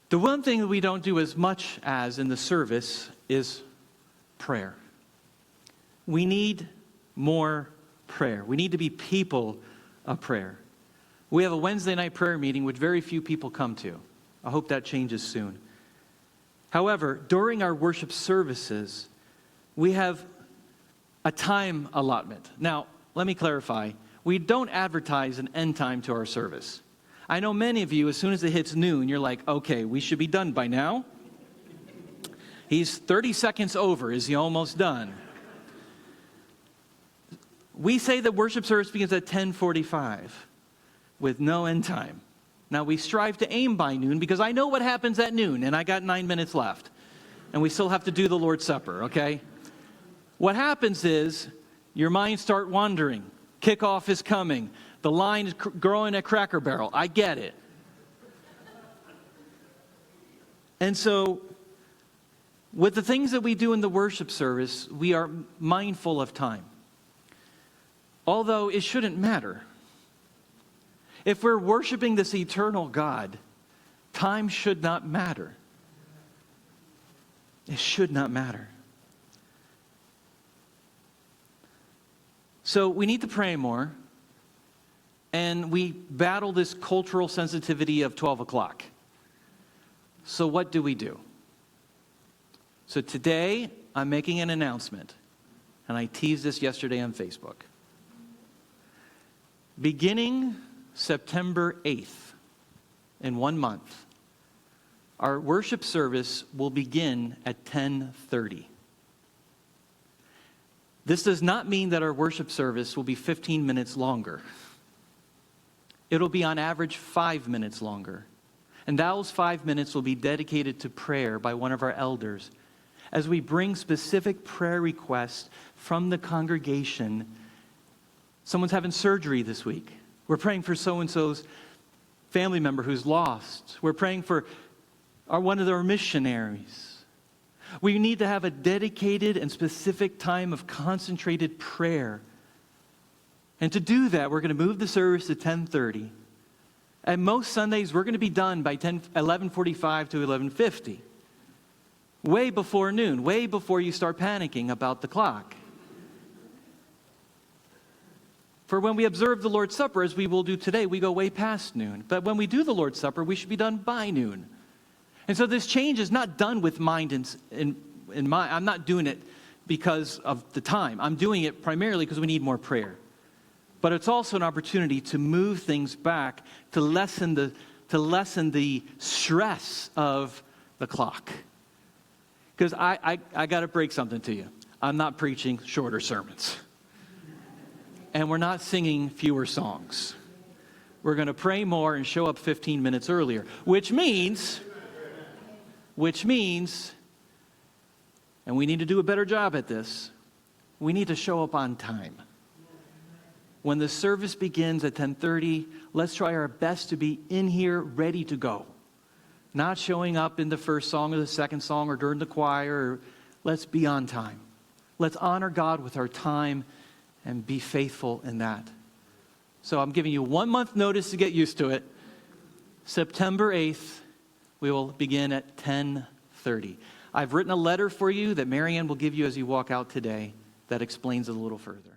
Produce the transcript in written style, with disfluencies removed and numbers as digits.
The one thing that we don't do as much as in the service is prayer. We need more prayer. We need to be people of prayer. We have a Wednesday night prayer meeting which very few people come to. I hope that changes soon. However, during our worship services, we have a time allotment. Now, let me clarify. We don't advertise an end time to our service. I know many of you, as soon as it hits noon, you're like, okay, we should be done by now. He's 30 seconds over. Is he almost done? We say that worship service begins at 10:45 with no end time. Now, we strive to aim by noon because I know what happens at noon, and I got 9 minutes left. And we still have to do the Lord's Supper, okay? What happens is your minds start wandering. Kickoff is coming. The line is growing at Cracker Barrel. I get it. And so, with the things that we do in the worship service, we are mindful of time. Although it shouldn't matter. If we're worshiping this eternal God, time should not matter. It should not matter. So we need to pray more. And we battle this cultural sensitivity of 12 o'clock. So what do we do? So today, I'm making an announcement. And I teased this yesterday on Facebook. Beginning September 8th, in 1 month, our worship service will begin at 10:30. This does not mean that our worship service will be 15 minutes longer. It'll be on average 5 minutes longer. And those 5 minutes will be dedicated to prayer by one of our elders as we bring specific prayer requests from the congregation. Someone's having surgery this week. We're praying for so-and-so's family member who's lost. We're praying for one of their missionaries. We need to have a dedicated and specific time of concentrated prayer. And to do that, we're going to move the service to 10:30. And most Sundays, we're going to be done by 11:45 to 11:50. Way before noon, way before you start panicking about the clock. For when we observe the Lord's Supper, as we will do today, we go way past noon. But when we do the Lord's Supper, we should be done by noon. And so this change is not done with mind in mind. I'm not doing it because of the time. I'm doing it primarily because we need more prayer. But it's also an opportunity to move things back, to lessen the stress of the clock. Because I got to break something to you. I'm not preaching shorter sermons. And we're not singing fewer songs. We're going to pray more and show up 15 minutes earlier, which means, and we need to do a better job at this, we need to show up on time. When the service begins at 10:30, let's try our best to be in here ready to go. Not showing up in the first song or the second song or during the choir. Let's be on time. Let's honor God with our time and be faithful in that. So I'm giving you 1 month notice to get used to it. September 8th, we will begin at 10:30. I've written a letter for you that Marianne will give you as you walk out today that explains it a little further.